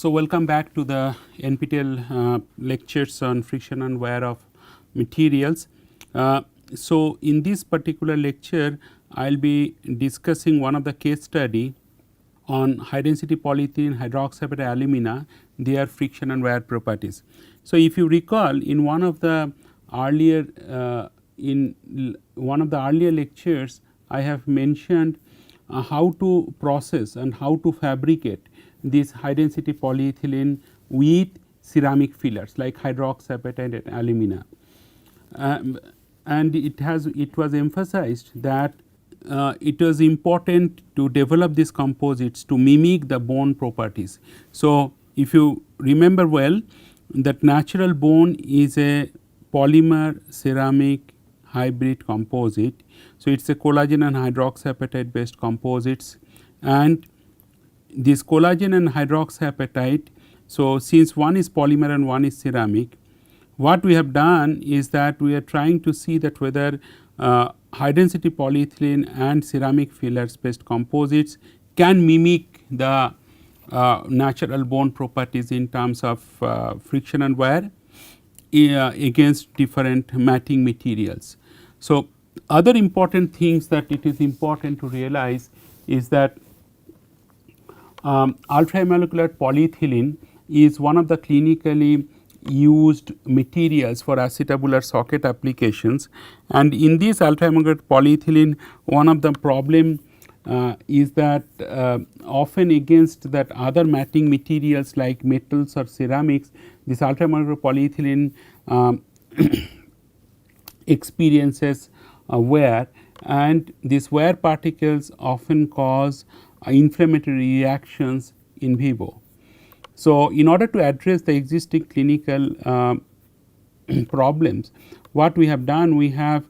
So, welcome back to the NPTEL lectures on friction and wear of materials. So, in this particular lecture, I will be discussing one of the case study on high density polyethylene hydroxyapatite alumina, their friction and wear properties. So, if you recall in one of the earlier lectures, I have mentioned how to process and how to fabricate this high density polyethylene with ceramic fillers like hydroxyapatite and alumina. And it was emphasized that it was important to develop these composites to mimic the bone properties. So, if you remember well, that natural bone is a polymer ceramic hybrid composite. So, it is a collagen and hydroxyapatite based composites, and this collagen and hydroxyapatite. So, since one is polymer and one is ceramic, what we have done is that we are trying to see that whether high density polyethylene and ceramic fillers based composites can mimic the natural bone properties in terms of friction and wear against different matting materials. So, other important things that it is important to realize is that ultramolecular polyethylene is one of the clinically used materials for acetabular socket applications, and in this ultramolecular polyethylene one of the problem is that often against that other matting materials like metals or ceramics, this ultramolecular polyethylene experiences wear, and these wear particles often cause inflammatory reactions in vivo. So, in order to address the existing clinical problems, what we have done, we have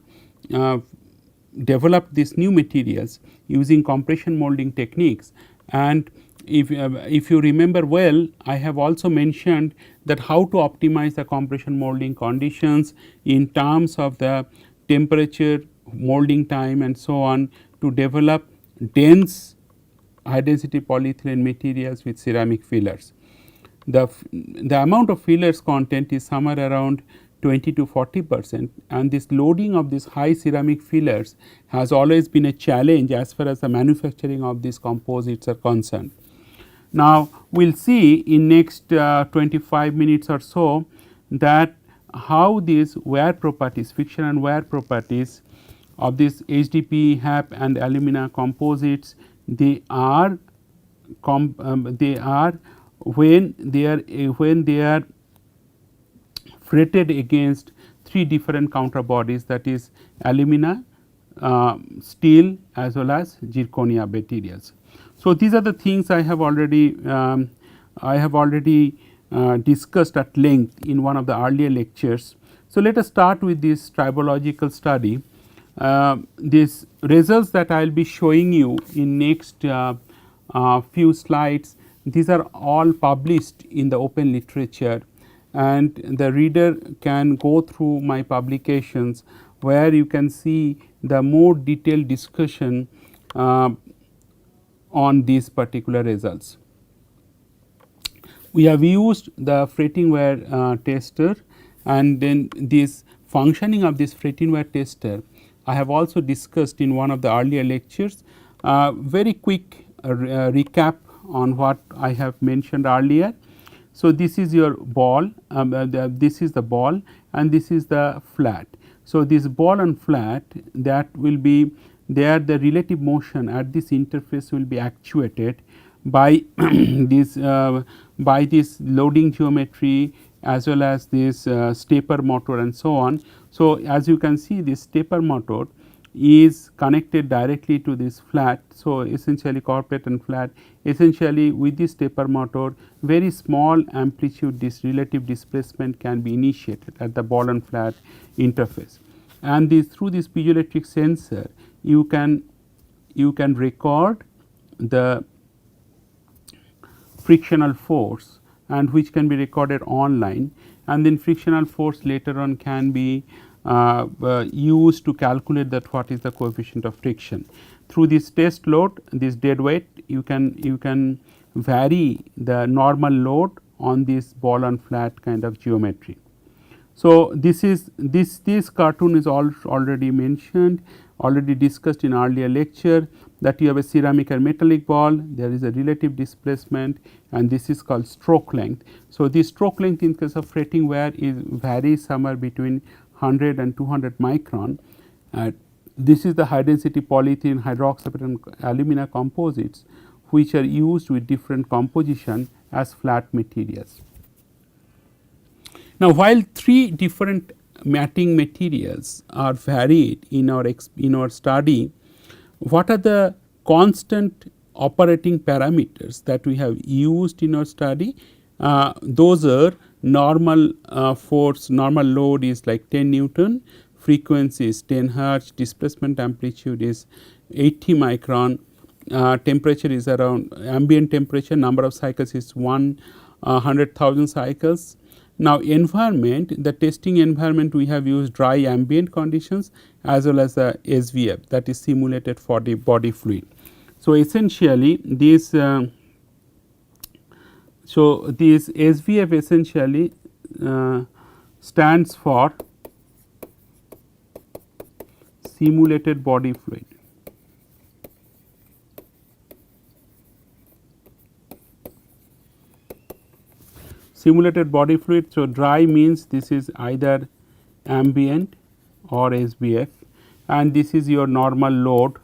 developed these new materials using compression molding techniques. And if you remember well, I have also mentioned that how to optimize the compression molding conditions in terms of the temperature, molding time and so on, to develop dense high density polyethylene materials with ceramic fillers. The amount of fillers content is somewhere around 20 to 40%, and this loading of these high ceramic fillers has always been a challenge as far as the manufacturing of these composites are concerned. Now, we will see in next 25 minutes or so that how these wear properties, friction and wear properties of this HDPE, HAP and alumina composites, they are when they are fretted against three different counter bodies, that is alumina, steel as well as zirconia materials. So, these are the things I have already discussed at length in one of the earlier lectures. So, let us start with this tribological study. These results that I will be showing you in next few slides, these are all published in the open literature, and the reader can go through my publications where you can see the more detailed discussion on these particular results. We have used the fretting wear tester, and then this functioning of this fretting wear tester I have also discussed in one of the earlier lectures. Very quick recap on what I have mentioned earlier. So, this is your ball, this is the ball and this is the flat. So, this ball and flat, that will be there, the relative motion at this interface will be actuated by this loading geometry as well as this stepper motor and so on. So, as you can see, this stepper motor is connected directly to this flat. So, essentially corporate and flat, essentially with this stepper motor, very small amplitude, this relative displacement can be initiated at the ball and flat interface, and this through this piezoelectric sensor you can record the frictional force, and which can be recorded online, and then frictional force later on can be used to calculate that what is the coefficient of friction. Through this test load, this dead weight, you can vary the normal load on this ball and flat kind of geometry. So, this cartoon is already mentioned, already discussed in earlier lecture, that you have a ceramic and metallic ball, there is a relative displacement, and this is called stroke length. So, the stroke length in case of fretting wire is varies somewhere between 100 and 200 micron. This is the high density polyethylene, hydroxide and alumina composites which are used with different composition as flat materials. Now, while three different matting materials are varied in our study, what are the constant operating parameters that we have used in our study? Those are normal force, normal load is like 10 Newton, frequency is 10 hertz, displacement amplitude is 80 micron, temperature is around ambient temperature, number of cycles is 100,000 cycles. Now, environment, the testing environment we have used dry ambient conditions as well as the SVF, that is simulated for the body fluid. So, essentially this this SVF essentially stands for simulated body fluid. Simulated body fluid. So, dry means this is either ambient or SBF, and this is your normal load.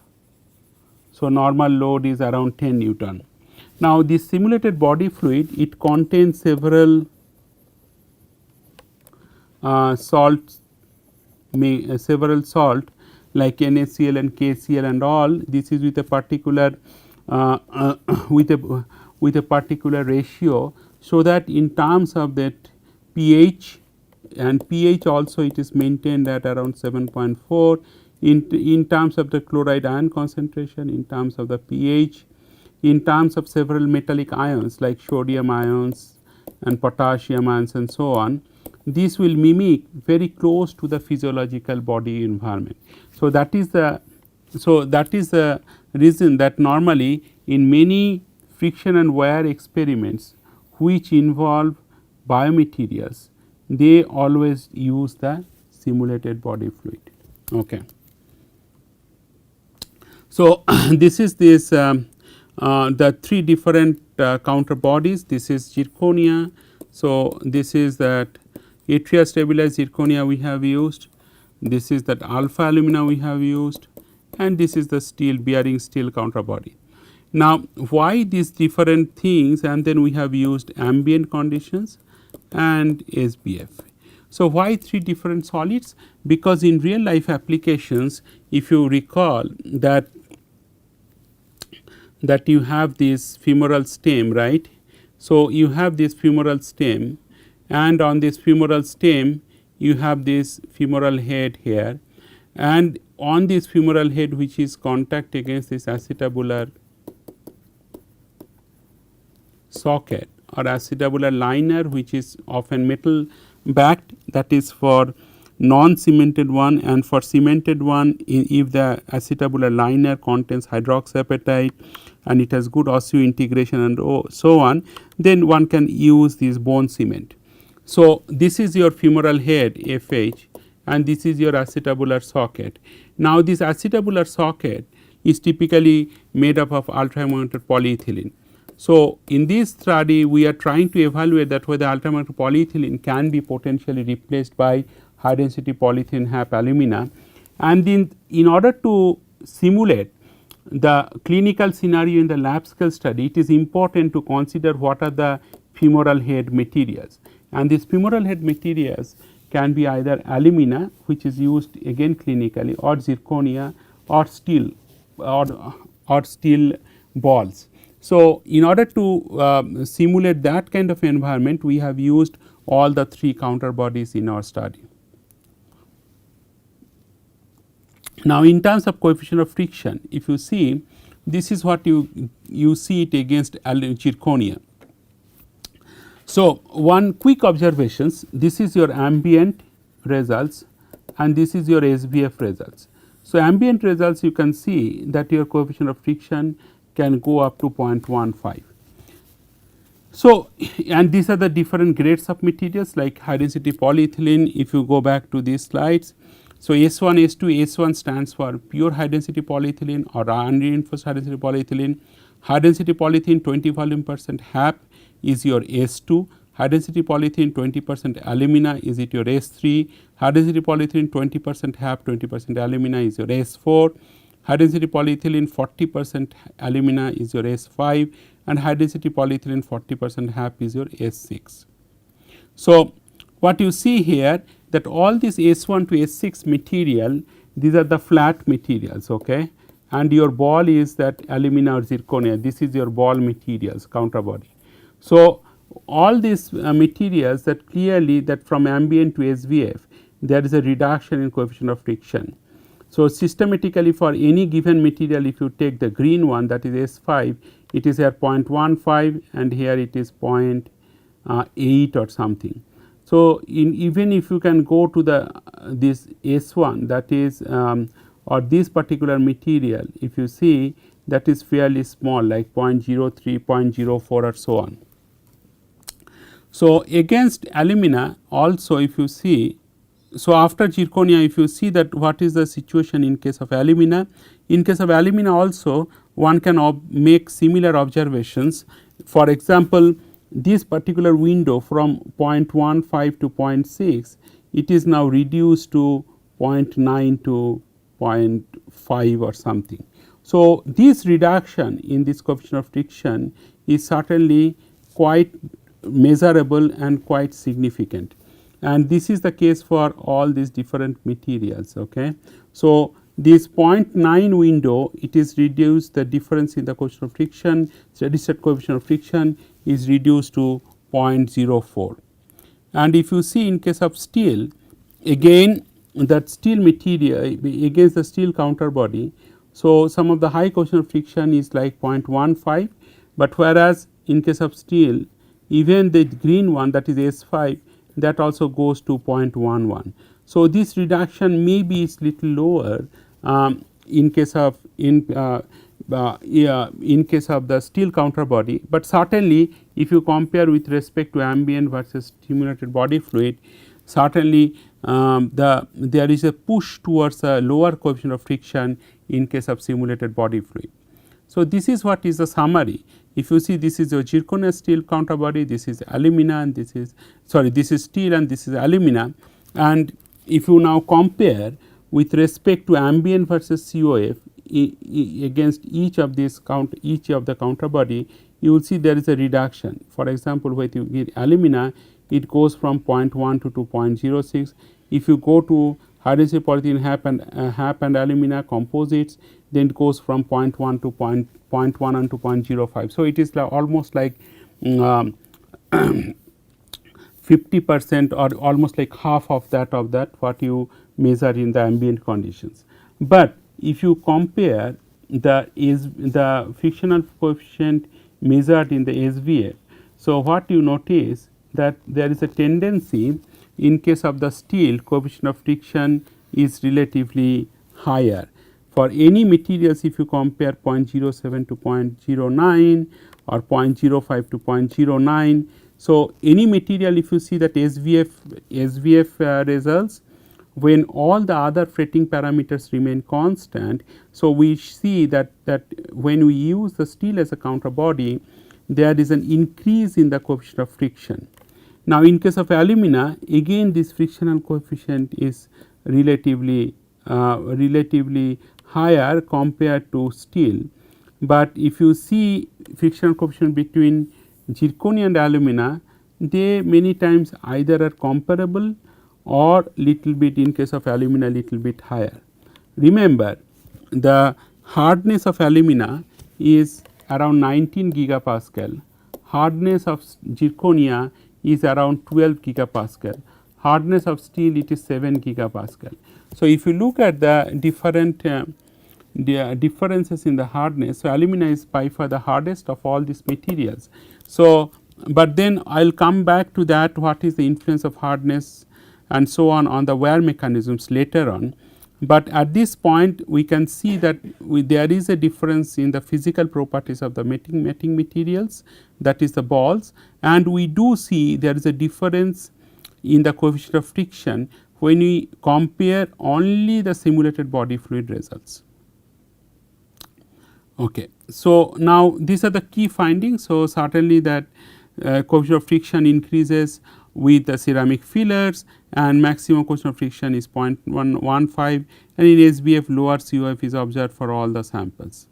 So, normal load is around 10 Newton. Now, this simulated body fluid, it contains several salts, several salt like NaCl and KCl and all. This is with a particular with a particular ratio, so that in terms of that pH, and pH also it is maintained at around 7.4 in terms of the chloride ion concentration, in terms of the pH, in terms of several metallic ions like sodium ions and potassium ions and so on. This will mimic very close to the physiological body environment. So, that is the reason that normally in many friction and wear experiments which involve biomaterials, they always use the simulated body fluid. Okay. So, this is the three different counter bodies. This is zirconia. So, this is that yttria stabilized zirconia we have used, this is that alpha alumina we have used, and this is the steel bearing steel counter body. Now, why these different things, and then we have used ambient conditions and SBF. So, why three different solids? Because in real life applications, if you recall that you have this femoral stem, right. So, you have this femoral stem, and on this femoral stem you have this femoral head here, and on this femoral head which is contact against this acetabular socket or acetabular liner, which is often metal backed, that is for non cemented one, and for cemented one, if the acetabular liner contains hydroxyapatite and it has good osseointegration and so on, then one can use this bone cement. So, this is your femoral head FH, and this is your acetabular socket. Now, this acetabular socket is typically made up of ultramagnetic polyethylene. So, in this study we are trying to evaluate that whether ultramagnetic polyethylene can be potentially replaced by high density polyethylene HAP alumina, and in order to simulate the clinical scenario in the lab scale study, it is important to consider what are the femoral head materials, and these femoral head materials can be either alumina, which is used again clinically, or zirconia, or steel, or steel balls. So, in order to simulate that kind of environment, we have used all the three counter bodies in our study. Now, in terms of coefficient of friction, if you see, this is what you see it against zirconia. So, one quick observations, this is your ambient results and this is your SBF results. So, ambient results, you can see that your coefficient of friction can go up to 0.15. So, and these are the different grades of materials like high density polyethylene. If you go back to these slides, so S1, S2, S1 stands for pure high density polyethylene or unreinforced high density polyethylene. High density polyethylene 20 volume percent HAP is your S2. High density polyethylene 20% alumina is it your S3. High density polyethylene 20% HAP 20% alumina is your S4. High density polyethylene 40% alumina is your S5, and high density polyethylene 40% HAP is your S6. So, what you see here that all this S1 to S6 material, these are the flat materials, okay, and your ball is that alumina or zirconia, this is your ball materials counterbody. So, all these materials that clearly that from ambient to SVF there is a reduction in coefficient of friction. So, systematically for any given material, if you take the green one, that is S5, it is here 0.15 and here it is 0.8 or something. So, even if you can go to the this S1, that is or this particular material, if you see that is fairly small like 0.03, 0.04 or so on. So, against alumina also if you see, so after zirconia if you see that what is the situation in case of alumina. In case of alumina also one can make similar observations. For example, this particular window from 0.15 to 0.6, it is now reduced to 0.9 to 0.5 or something. So, this reduction in this coefficient of friction is certainly quite measurable and quite significant, and this is the case for all these different materials. Okay. So, this 0.9 window, it is reduced, the difference in the coefficient of friction, steady state coefficient of friction is reduced to 0.04. And if you see in case of steel, again that steel material against the steel counterbody, so some of the high coefficient of friction is like 0.15, but whereas in case of steel even the green one, that is S5, that also goes to 0.11. So, this reduction may be is little lower in case of in case of the steel counterbody, but certainly if you compare with respect to ambient versus stimulated body fluid, certainly there is a push towards a lower coefficient of friction in case of simulated body fluid. So, this is what is the summary. If you see, this is your zirconia steel counterbody, this is alumina and this is steel and this is alumina, and if you now compare with respect to ambient versus COF against each of these each of the counterbody, you will see there is a reduction. For example, when you get alumina, it goes from 0.1 to 0.06. If you go to high density polyethylene HAP and alumina composites, then it goes from 0.1 to 0.1 and to 0.05. So, it is almost like 50% or almost like half of that what you measure in the ambient conditions. But if you compare the frictional coefficient measured in the SVF, so what you notice that there is a tendency in case of the steel coefficient of friction is relatively higher. For any materials, if you compare 0.07 to 0.09 or 0.05 to 0.09, so any material if you see that SVF results when all the other fretting parameters remain constant. So, we see that when we use the steel as a counterbody, there is an increase in the coefficient of friction. Now, in case of alumina, again this frictional coefficient is relatively higher compared to steel, but if you see frictional coefficient between zirconia and alumina, they many times either are comparable or little bit, in case of alumina little bit higher. Remember, the hardness of alumina is around 19 gigapascal, hardness of zirconia is around 12 gigapascal, hardness of steel it is 7 gigapascal. So, if you look at the different differences in the hardness, so alumina is by far the hardest of all these materials. So, but then I will come back to that, what is the influence of hardness and so on the wear mechanisms later on. but at this point we can see that there is a difference in the physical properties of the mating materials, that is the balls, and we do see there is a difference in the coefficient of friction when we compare only the simulated body fluid results. Okay. So, now these are the key findings. So, certainly that coefficient of friction increases with the ceramic fillers, and maximum coefficient of friction is 0.115, and in SBF lower COF is observed for all the samples.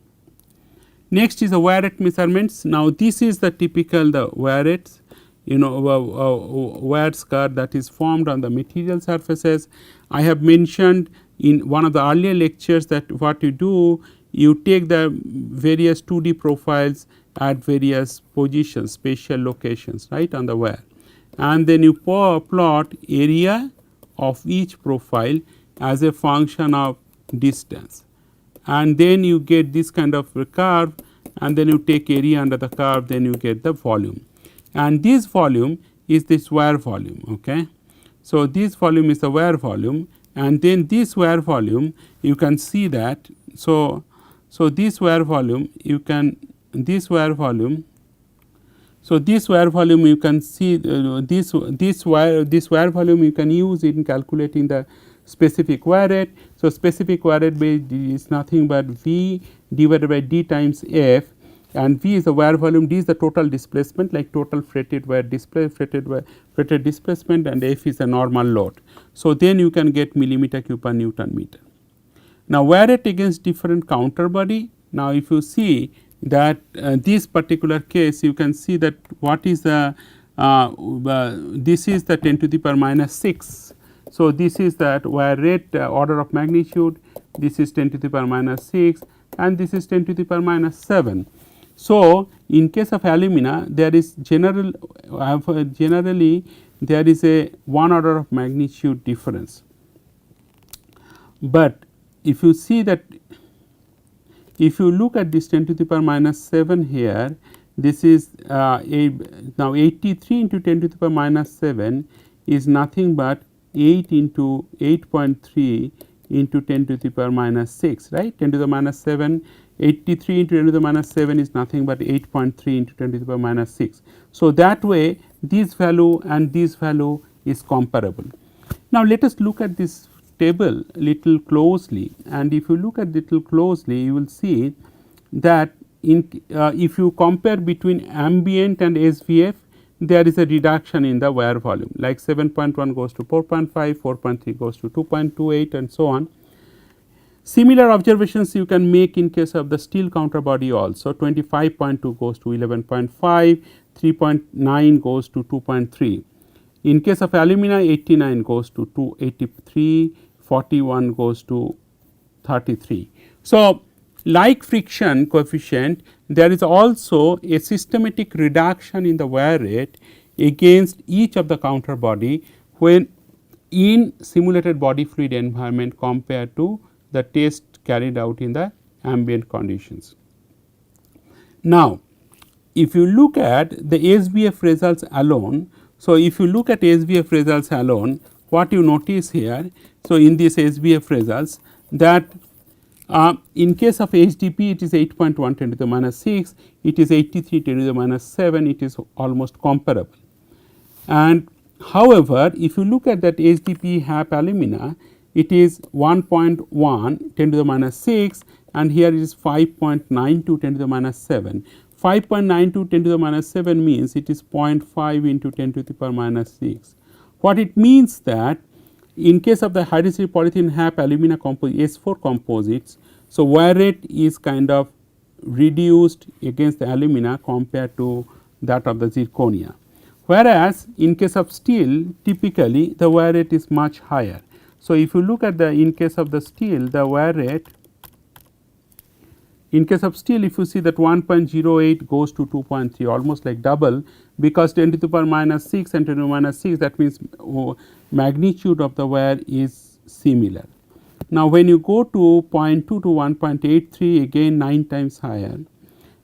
Next is the wear rate measurements. Now, this is the typical the wear rates, wear scar that is formed on the material surfaces. I have mentioned in one of the earlier lectures that what you do, you take the various 2D profiles at various positions, spatial locations, right, on the wear, and then you plot area of each profile as a function of distance, and then you get this kind of a curve, and then you take area under the curve, then you get the volume, and this volume is this wear volume. Okay. So, this volume is the wear volume, and then this wear volume you can see that. So, this wear volume you can wear volume you can see this wear volume you can use in calculating the specific wear rate. So, specific wear rate is nothing but V divided by D times F, and V is the wear volume, D is the total displacement, like total fretted wear fretted displacement, and F is the normal load. So, then you can get millimeter cube per Newton meter. Now, wear rate against different counter body. Now, if you see that this particular case, you can see that what is the this is the 10 to the power minus 6. So, this is that wear rate order of magnitude, this is 10 to the power minus 6, and this is 10 to the power minus 7. So, in case of alumina, there is generally there is a 1 order of magnitude difference, but if you see that, if you look at this 10 to the power minus 7 here, this is now 83 into 10 to the power minus 7 is nothing but 8 into 8.3 into 10 to the power minus 6, right. 10 to the minus 7, 83 into 10 to the minus 7 is nothing but 8.3 into 10 to the power minus 6. So, that way this value and this value is comparable. Now, let us look at this table little closely, and if you look at little closely, you will see that if you compare between ambient and SVF, there is a reduction in the wear volume, like 7.1 goes to 4.5, 4.3 goes to 2.28, and so on. Similar observations you can make in case of the steel counter body also. 25.2 goes to 11.5, 3.9 goes to 2.3. In case of alumina, 89 goes to 283, 41 goes to 33. So, like friction coefficient, there is also a systematic reduction in the wear rate against each of the counter body when in simulated body fluid environment compared to the test carried out in the ambient conditions. Now, if you look at the SBF results alone, so if you look at SBF results alone, what you notice here, so in these SBF results that in case of HDP it is 8.1 10 to the minus 6, it is 83 10 to the minus 7, it is almost comparable. And however, if you look at that HDP HAP alumina, it is 1.1 10 to the minus 6, and here it is 5.92 10 to the minus 7. 5.92 10 to the minus 7 means it is 0.5 into 10 to the power minus 6. What it means that in case of the high density polyethylene HAP alumina S4 composites, so wear rate is kind of reduced against the alumina compared to that of the zirconia. Whereas, in case of steel, typically the wear rate is much higher. So, if you look at the in case of the steel, the wear rate, in case of steel, if you see that 1.08 goes to 2.3, almost like double, because 10 to the power minus 6 and 10 to the minus 6, that means magnitude of the wear is similar. Now, when you go to 0.2 to 1.83, again 9 times higher,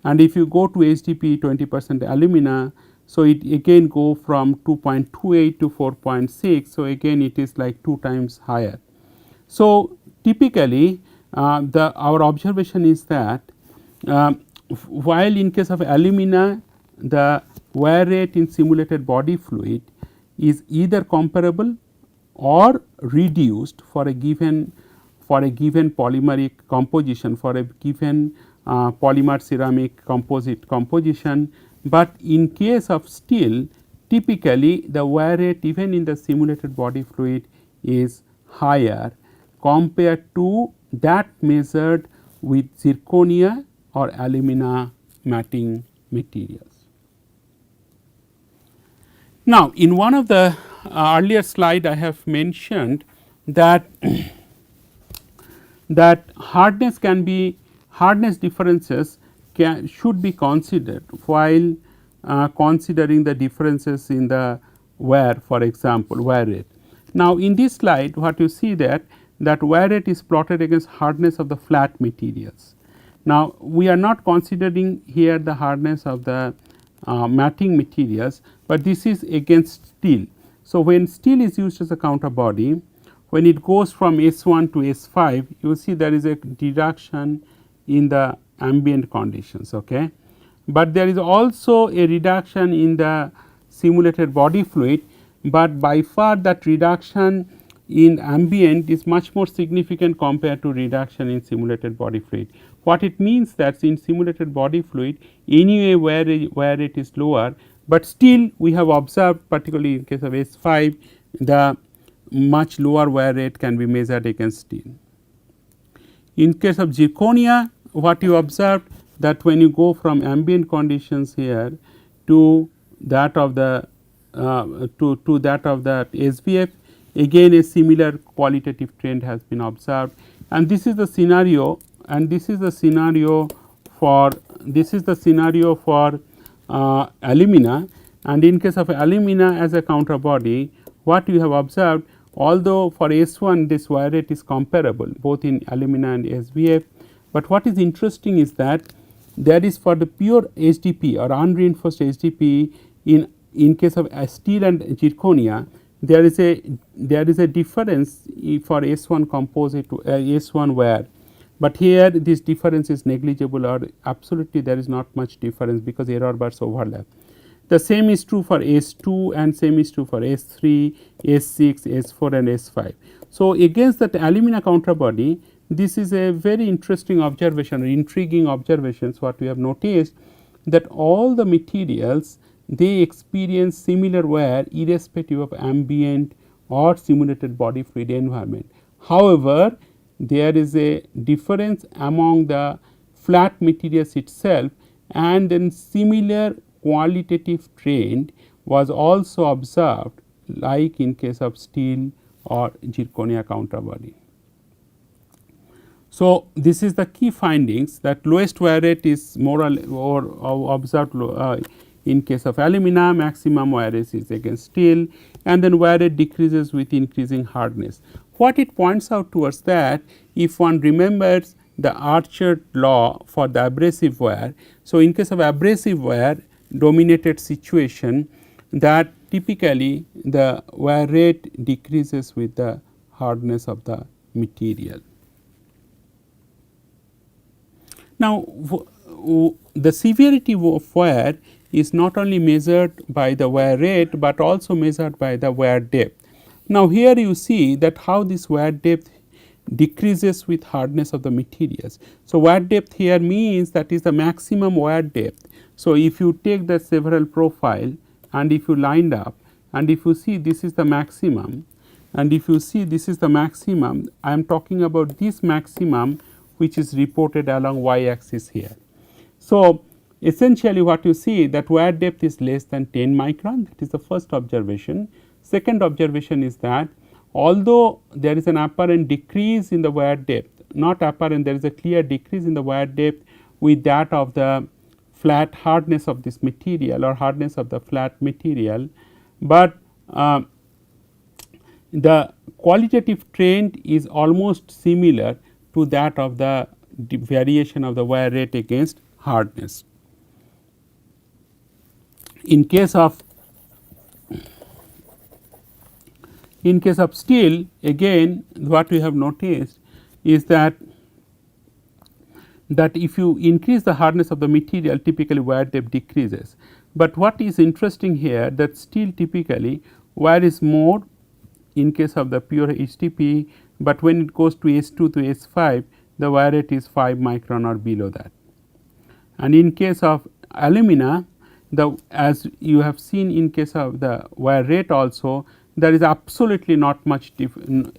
and if you go to HDP 20% alumina, so it again go from 2.28 to 4.6, so again it is like 2 times higher. So, typically our observation is that while in case of alumina the wear rate in simulated body fluid is either comparable or reduced for a given polymeric composition, for a given polymer ceramic composite composition, but in case of steel typically the wear rate even in the simulated body fluid is higher compared to that measured with zirconia or alumina matting materials. Now, in one of the earlier slide I have mentioned that that hardness differences should be considered while considering the differences in the wear, for example wear rate. Now, in this slide what you see that wear rate is plotted against hardness of the flat materials. Now, we are not considering here the hardness of the matting materials, but this is against steel. So, when steel is used as a counter body, when it goes from S1 to S5, you will see there is a reduction in the ambient conditions. Okay. But there is also a reduction in the simulated body fluid, but by far that reduction in ambient is much more significant compared to reduction in simulated body fluid. What it means that in simulated body fluid anyway wear rate is lower, but still we have observed particularly in case of S5 the much lower wear rate can be measured against steel. In case of zirconia, what you observed that when you go from ambient conditions here to that of the SBF, again a similar qualitative trend has been observed, and this is the scenario for alumina, and in case of alumina as a counter body what you have observed, although for S1 this wear rate is comparable both in alumina and SBF, but what is interesting is that there is for the pure HDP or unreinforced HDP in case of steel and zirconia there is a difference for S1 composite to S1 wear, but here this difference is negligible or absolutely there is not much difference because error bars overlap. The same is true for S2 and same is true for S3, S6, S4 and S5. So, against that alumina counter body, this is a very interesting observation or intriguing observations what we have noticed that all the materials they experience similar wear irrespective of ambient or simulated body fluid environment. However, there is a difference among the flat materials itself, and then similar qualitative trend was also observed like in case of steel or zirconia counter body. So, this is the key findings that lowest wear rate is more or observed in case of alumina, maximum wear rate is against steel, and then wear rate decreases with increasing hardness. What it points out towards that, if one remembers the Archer law for the abrasive wear. So, in case of abrasive wear dominated situation, that typically the wear rate decreases with the hardness of the material. Now, the severity of wear is not only measured by the wear rate, but also measured by the wear depth. Now, here you see that how this wear depth decreases with hardness of the materials. So, wear depth here means that is the maximum wear depth. So, if you take the several profile and if you lined up and if you see this is the maximum and if you see this is the maximum, I am talking about this maximum which is reported along y axis here. So, essentially what you see that wear depth is less than 10 micron, that is the first observation. Second observation is that although there is an apparent decrease in the wear depth, not apparent, there is a clear decrease in the wear depth with that of the flat hardness of this material or hardness of the flat material, but the qualitative trend is almost similar to that of the variation of the wear rate against hardness. In case of steel, again what we have noticed is that if you increase the hardness of the material, typically wear depth decreases. But what is interesting here, that still typically wear is more in case of the pure HDPE, but when it goes to S2 to S5, the wear rate is 5 micron or below that. And in case of alumina, as you have seen in case of the wear rate also, there is absolutely not much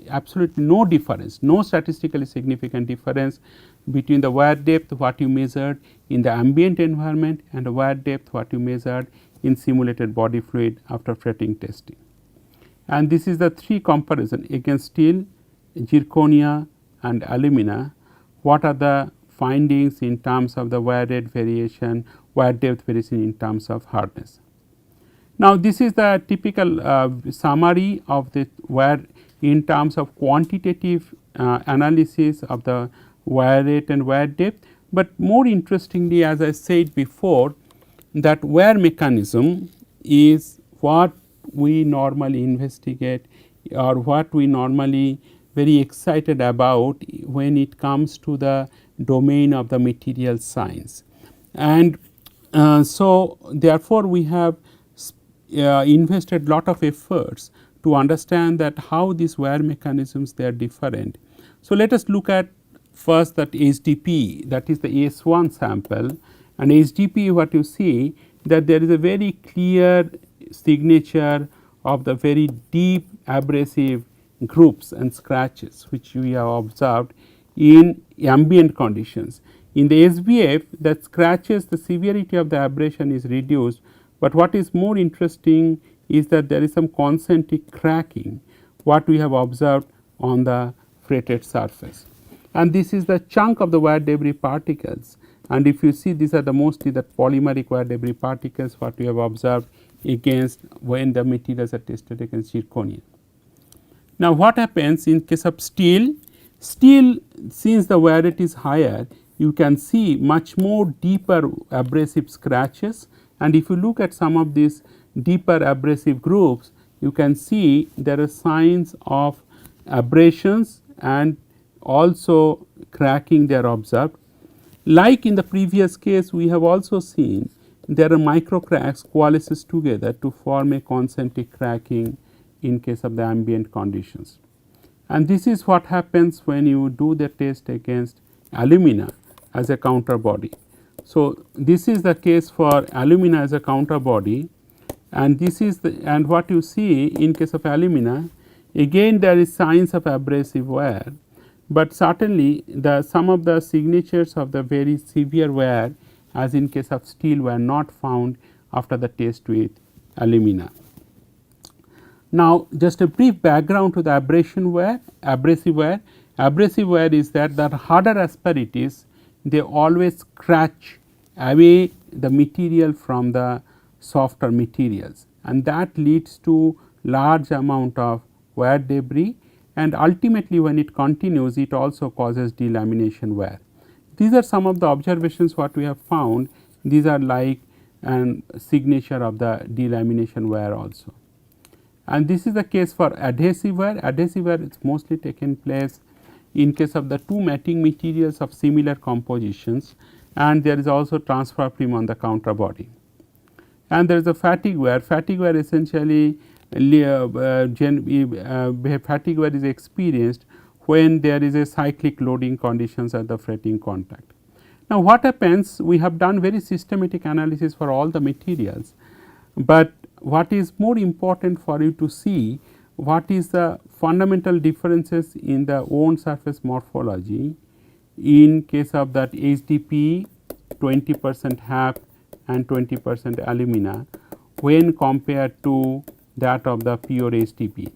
absolutely no difference, no statistically significant difference between the wear depth what you measured in the ambient environment and the wear depth what you measured in simulated body fluid after fretting testing. And this is the three comparison against steel, zirconia and alumina. What are the findings in terms of the wear rate variation, wear depth variation in terms of hardness. Now, this is the typical summary of the wear in terms of quantitative analysis of the wear rate and wear depth, but more interestingly, as I said before, that wear mechanism is what we normally investigate or what we normally very excited about when it comes to the domain of the material science. And so therefore, we have invested lot of efforts to understand that how these wear mechanisms they are different. So, let us look at first that HDPE, that is the S1 sample, and HDPE what you see that there is a very clear signature of the very deep abrasive groups and scratches which we have observed in ambient conditions. In the SBF, that scratches, the severity of the abrasion is reduced, but what is more interesting is that there is some concentric cracking what we have observed on the fretted surface. And this is the chunk of the wear debris particles, and if you see these are the mostly the polymeric wear debris particles what we have observed against when the materials are tested against zirconia. Now, what happens in case of steel? Steel, since the wear rate is higher, you can see much more deeper abrasive scratches, and if you look at some of these deeper abrasive groups, you can see there are signs of abrasions and also cracking they are observed. Like in the previous case, we have also seen there are micro cracks coalesces together to form a concentric cracking in case of the ambient conditions. And this is what happens when you do the test against alumina as a counter body. So, this is the case for alumina as a counter body, and this is the, and what you see in case of alumina, again there is signs of abrasive wear, but certainly the some of the signatures of the very severe wear as in case of steel were not found after the test with alumina. Now, just a brief background to the abrasive wear. Abrasive wear is that the harder asperities they always scratch away the material from the softer materials, and that leads to large amount of wear debris, and ultimately when it continues it also causes delamination wear. These are some of the observations what we have found. These are like an signature of the delamination wear also. And this is the case for adhesive wear. Adhesive wear is mostly taken place in case of the two matting materials of similar compositions, and there is also transfer film on the counter body. And there is a fatigue wear. Fatigue wear essentially fatigue wear is experienced when there is a cyclic loading conditions at the fretting contact. Now, what happens? We have done very systematic analysis for all the materials, but what is more important for you to see what is the fundamental differences in the wound surface morphology in case of that HDPE 20% HAP and 20% alumina when compared to that of the pure HDPE.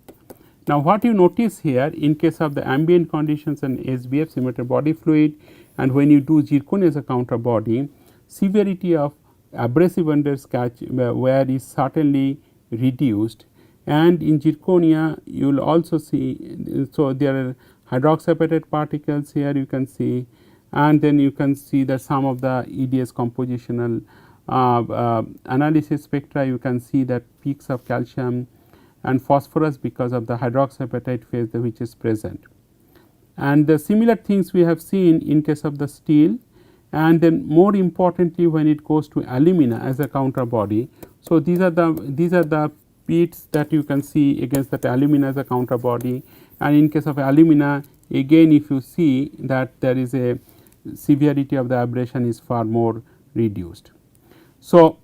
Now, what you notice here in case of the ambient conditions and SBF simulated body fluid, and when you do zirconia as a counter body, severity of abrasive underscratch wear is certainly reduced, and in zirconia you will also see, so there are hydroxyapatite particles here you can see, and then you can see that some of the EDS compositional analysis spectra, you can see that peaks of calcium and phosphorus because of the hydroxyapatite phase which is present. And the similar things we have seen in case of the steel, and then more importantly when it goes to alumina as a counter body. So, these are the pits that you can see against that alumina as a counter body, and in case of alumina again if you see that there is a severity of the abrasion is far more reduced. So,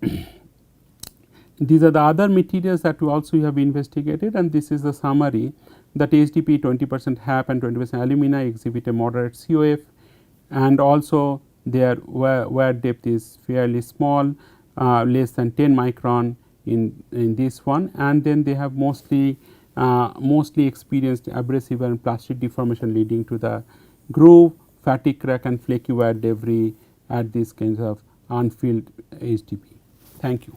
these are the other materials that we also have investigated, and this is the summary that HDP 20% HAP and 20% alumina exhibit a moderate COF, and also their wear depth is fairly small, less than 10 micron in this one, and then they have mostly experienced abrasive and plastic deformation leading to the groove, fatigue crack and flaky wear debris at these kinds of unfilled HDP. Thank you.